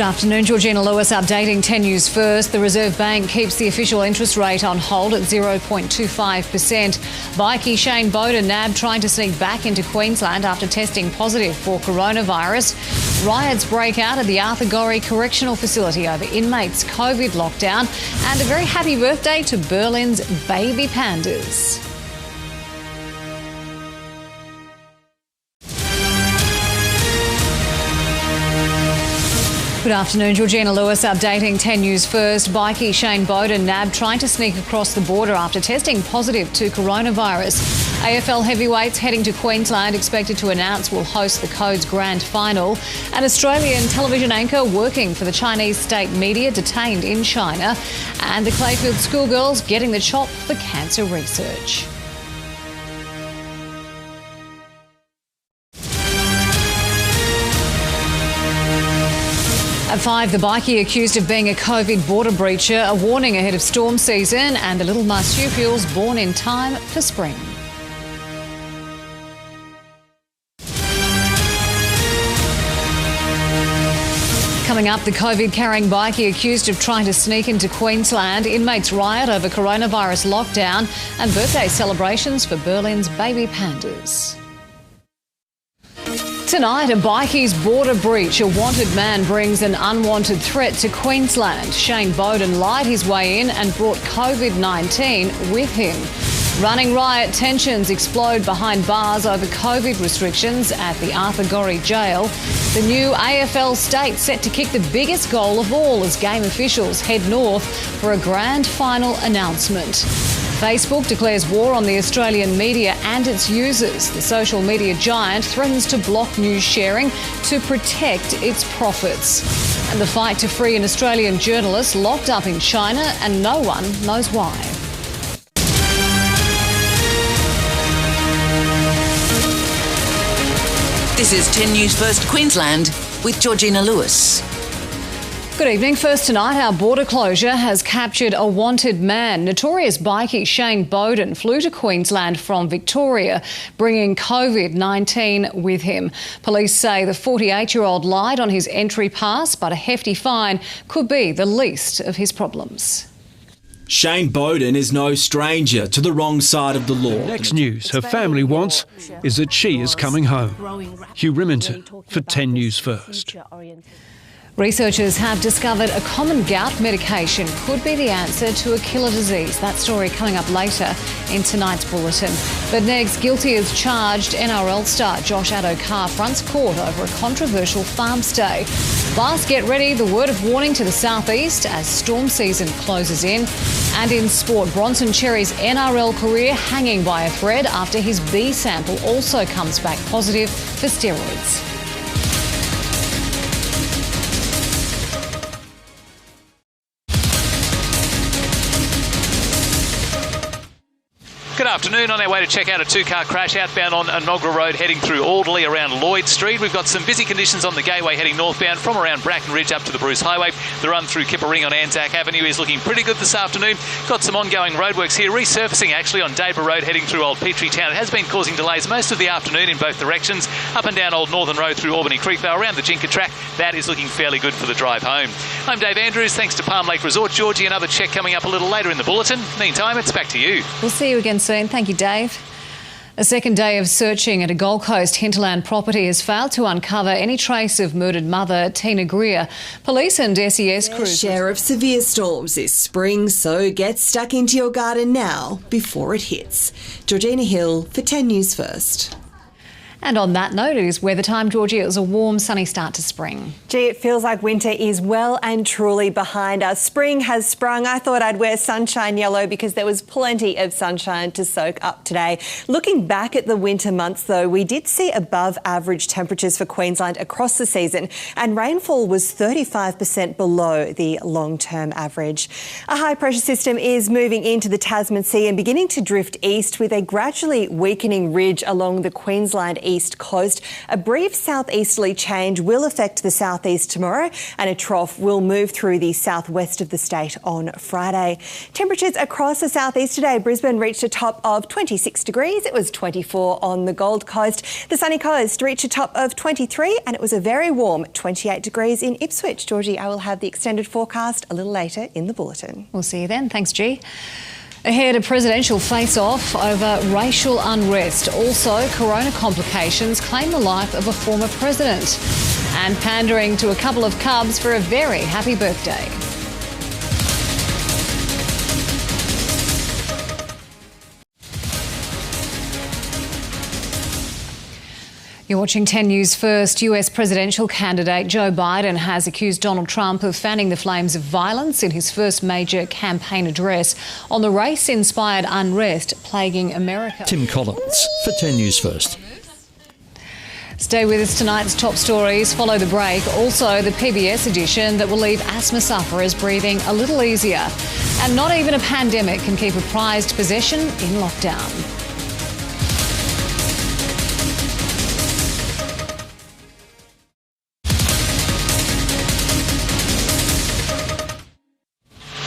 Good afternoon, Georgina Lewis updating 10 News First. The Reserve Bank keeps the official interest rate on hold at 0.25%. Bikie Shane Bowden nabbed trying to sneak back into Queensland after testing positive for coronavirus. Riots break out at the Arthur Gorrie Correctional Facility over inmates' COVID lockdown. And a very happy birthday to Berlin's baby pandas. Good afternoon, Georgina Lewis updating 10 News First. Bikie Shane Bowden nabbed trying to sneak across the border after testing positive to coronavirus. AFL heavyweights heading to Queensland expected to announce will host the Codes Grand Final. An Australian television anchor working for the Chinese state media detained in China. And the Clayfield schoolgirls getting the chop for cancer research. At 5, the bikie accused of being a COVID border breacher, a warning ahead of storm season, and the little marsupials born in time for spring. Coming up, the COVID-carrying bikie accused of trying to sneak into Queensland, inmates riot over coronavirus lockdown, and birthday celebrations for Berlin's baby pandas. Tonight, a bikie's border breach. A wanted man brings an unwanted threat to Queensland. Shane Bowden lied his way in and brought COVID-19 with him. Running riot, tensions explode behind bars over COVID restrictions at the Arthur Gorrie jail. The new AFL state set to kick the biggest goal of all as game officials head north for a grand final announcement. Facebook declares war on the Australian media and its users. The social media giant threatens to block news sharing to protect its profits. And the fight to free an Australian journalist locked up in China, and no one knows why. This is 10 News First Queensland with Georgina Lewis. Good evening. First tonight, our border closure has captured a wanted man. Notorious bikie Shane Bowden flew to Queensland from Victoria, bringing COVID-19 with him. Police say the 48-year-old lied on his entry pass, but a hefty fine could be the least of his problems. Shane Bowden is no stranger to the wrong side of the law. Next news her family wants is that she is coming home. Hugh Riminton for 10 News First. Researchers have discovered a common gout medication could be the answer to a killer disease. That story coming up later in tonight's bulletin. But next, guilty as charged NRL star Josh Addo-Carr fronts court over a controversial farm stay. Plus, get ready, the word of warning to the southeast as storm season closes in. And in sport, Bronson Cherry's NRL career hanging by a thread after his B sample also comes back positive for steroids. Good afternoon. On our way to check out a two-car crash outbound on Enoggera Road heading through Alderley around Lloyd Street. We've got some busy conditions on the Gateway heading northbound from around Brackenridge up to the Bruce Highway. The run through Kippa-Ring on Anzac Avenue is looking pretty good this afternoon. Got some ongoing roadworks here, resurfacing actually on Debra Road heading through Old Petrie Town. It has been causing delays most of the afternoon in both directions. Up and down Old Northern Road through Albany Creek, though, around the Jinka track. That is looking fairly good for the drive home. I'm Dave Andrews. Thanks to Palm Lake Resort. Georgie, another check coming up a little later in the bulletin. Meantime, it's back to you. We'll see you again soon. Thank you, Dave. A second day of searching at a Gold Coast hinterland property has failed to uncover any trace of murdered mother Tina Greer. Police and SES crews... Share of severe storms this spring, so get stuck into your garden now before it hits. Georgina Hill for 10 News First. And on that note, it is weather time, Georgie. It was a warm, sunny start to spring. Gee, it feels like winter is well and truly behind us. Spring has sprung. I thought I'd wear sunshine yellow because there was plenty of sunshine to soak up today. Looking back at the winter months, though, we did see above average temperatures for Queensland across the season, and rainfall was 35% below the long-term average. A high-pressure system is moving into the Tasman Sea and beginning to drift east with a gradually weakening ridge along the Queensland east coast. A brief southeasterly change will affect the southeast tomorrow, and a trough will move through the southwest of the state on Friday. Temperatures across the southeast today. Brisbane reached a top of 26 degrees. It was 24 on the Gold Coast. The sunny coast reached a top of 23, and it was a very warm 28 degrees in Ipswich. Georgie, I will have the extended forecast a little later in the bulletin. We'll see you then. Thanks, G. Ahead, a presidential face-off over racial unrest. Also, corona complications claim the life of a former president. And pandering to a couple of Cubs for a very happy birthday. You're watching 10 News First. US presidential candidate Joe Biden has accused Donald Trump of fanning the flames of violence in his first major campaign address on the race-inspired unrest plaguing America. Tim Collins for 10 News First. Stay with us. Tonight's top stories follow the break. Also, the PBS edition that will leave asthma sufferers breathing a little easier. And not even a pandemic can keep a prized possession in lockdown.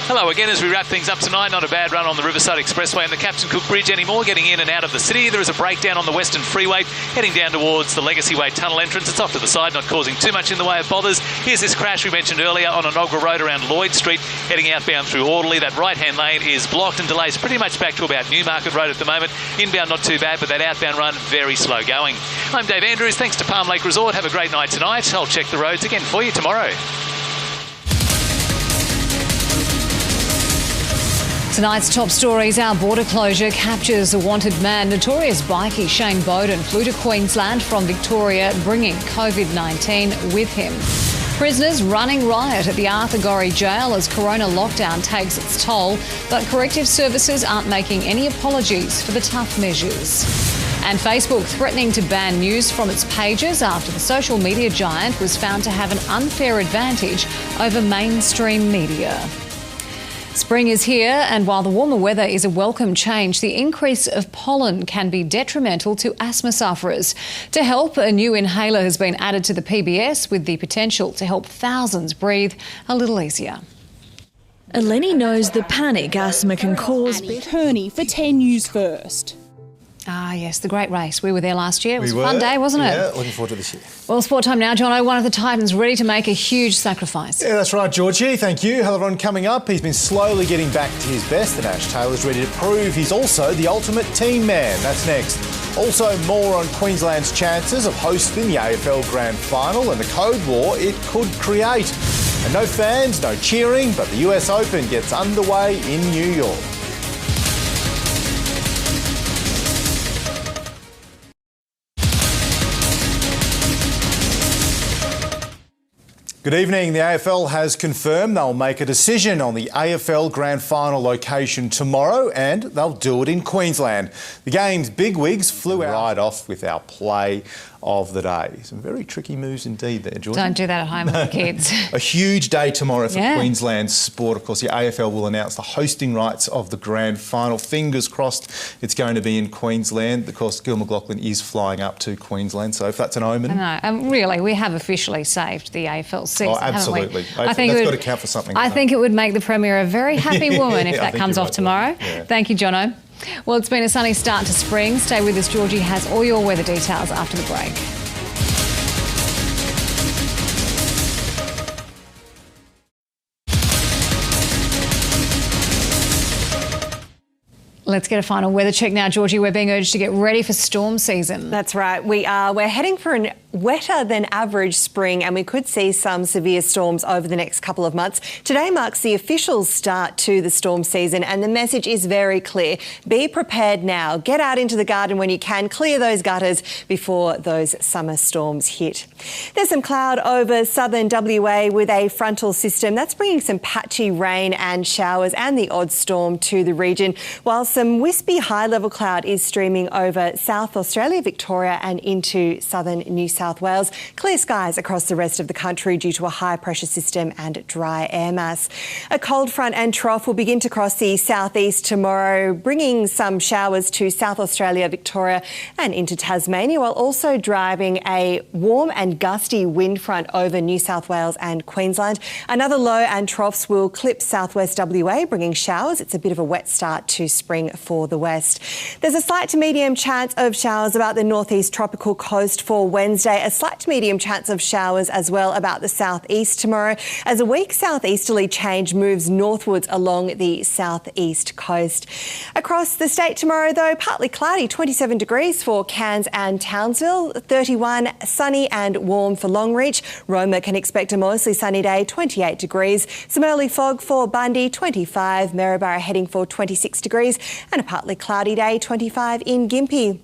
Hello again as we wrap things up tonight. Not a bad run on the Riverside Expressway and the Captain Cook Bridge anymore, getting in and out of the city. There is a breakdown on the Western Freeway, heading down towards the Legacy Way tunnel entrance. It's off to the side, not causing too much in the way of bothers. Here's this crash we mentioned earlier on Enoggera Road around Lloyd Street, heading outbound through Audley. That right-hand lane is blocked and delays pretty much back to about Newmarket Road at the moment. Inbound not too bad, but that outbound run very slow going. I'm Dave Andrews. Thanks to Palm Lake Resort. Have a great night tonight. I'll check the roads again for you tomorrow. Tonight's top stories. Our border closure captures a wanted man. Notorious bikie Shane Bowden flew to Queensland from Victoria, bringing COVID-19 with him. Prisoners running riot at the Arthur Gorrie jail as corona lockdown takes its toll, but corrective services aren't making any apologies for the tough measures. And Facebook threatening to ban news from its pages after the social media giant was found to have an unfair advantage over mainstream media. Spring is here, and while the warmer weather is a welcome change, the increase of pollen can be detrimental to asthma sufferers. To help, a new inhaler has been added to the PBS with the potential to help thousands breathe a little easier. Eleni knows the panic asthma can cause. Kearney for 10 News First. Ah, yes, the great race. We were there last year. It was a fun day, wasn't it? Yeah, looking forward to this year. Well, sport time now, Jono. One of the Titans ready to make a huge sacrifice. Yeah, that's right, Georgie. Thank you. Hello, everyone. Coming up, he's been slowly getting back to his best, and Ash Taylor's ready to prove he's also the ultimate team man. That's next. Also, more on Queensland's chances of hosting the AFL Grand Final and the code war it could create. And no fans, no cheering, but the US Open gets underway in New York. Good evening. The AFL has confirmed they'll make a decision on the AFL Grand Final location tomorrow, and they'll do it in Queensland. The game's bigwigs flew right off with our play of the day. Some very tricky moves indeed there, George. Don't do that at home with the kids. A huge day tomorrow for Queensland sport. Of course, the AFL will announce the hosting rights of the Grand Final. Fingers crossed it's going to be in Queensland. Of course, Gil McLachlan is flying up to Queensland, so if that's an omen. No, really, we have officially saved the AFL season, Oh, absolutely. I think that's got to count for something. I think it would make the Premier a very happy woman if that comes off tomorrow. Yeah. Thank you, Jono. Well, it's been a sunny start to spring. Stay with us. Georgie has all your weather details after the break. Let's get a final weather check now, Georgie. We're being urged to get ready for storm season. That's right. We are. We're heading for a wetter than average spring, and we could see some severe storms over the next couple of months. Today marks the official start to the storm season, and the message is very clear. Be prepared now. Get out into the garden when you can. Clear those gutters before those summer storms hit. There's some cloud over southern WA with a frontal system. That's bringing some patchy rain and showers and the odd storm to the region, while some wispy high-level cloud is streaming over South Australia, Victoria and into southern New South South Wales. Clear skies across the rest of the country due to a high pressure system and dry air mass. A cold front and trough will begin to cross the southeast tomorrow, bringing some showers to South Australia, Victoria and into Tasmania, while also driving a warm and gusty wind front over New South Wales and Queensland. Another low and troughs will clip southwest WA, bringing showers. It's a bit of a wet start to spring for the west. There's a slight to medium chance of showers about the northeast tropical coast for Wednesday. A slight to medium chance of showers as well about the southeast tomorrow, as a weak southeasterly change moves northwards along the southeast coast. Across the state tomorrow, though, partly cloudy, 27 degrees for Cairns and Townsville, 31 sunny and warm for Longreach. Roma can expect a mostly sunny day, 28 degrees. Some early fog for Bundy, 25. Maryborough heading for 26 degrees and a partly cloudy day, 25 in Gympie.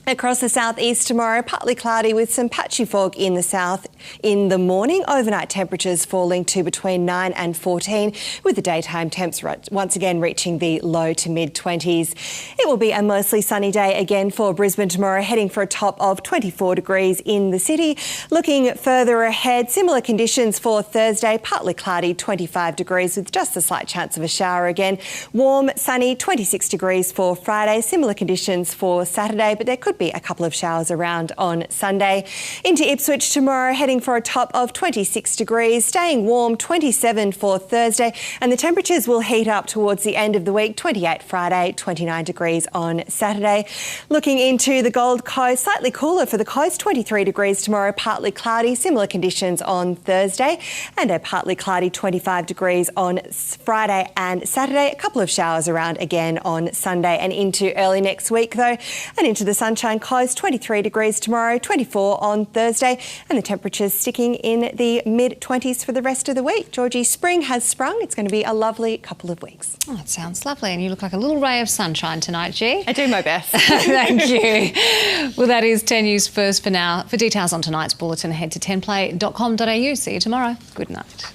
Across the southeast tomorrow, partly cloudy with some patchy fog in the south in the morning. Overnight temperatures falling to between 9 and 14, with the daytime temps once again reaching the low to mid-20s. It will be a mostly sunny day again for Brisbane tomorrow, heading for a top of 24 degrees in the city. Looking further ahead, similar conditions for Thursday, partly cloudy, 25 degrees with just a slight chance of a shower again. Warm, sunny, 26 degrees for Friday. Similar conditions for Saturday, but there could be a couple of showers around on Sunday. Into Ipswich tomorrow, heading for a top of 26 degrees, staying warm, 27 for Thursday, and the temperatures will heat up towards the end of the week, 28 Friday, 29 degrees on Saturday. Looking into the Gold Coast, slightly cooler for the coast, 23 degrees tomorrow, partly cloudy, similar conditions on Thursday, and a partly cloudy 25 degrees on Friday and Saturday. A couple of showers around again on Sunday and into early next week though, and into the Sunshine Coast, 23 degrees tomorrow, 24 on Thursday, and the temperatures sticking in the mid-20s for the rest of the week. Georgie, spring has sprung. It's going to be a lovely couple of weeks. Oh, it sounds lovely, and you look like a little ray of sunshine tonight, G. I do my best. Thank you. Well, that is 10 News First for now. For details on tonight's bulletin, head to 10play.com.au. See you tomorrow. Good night.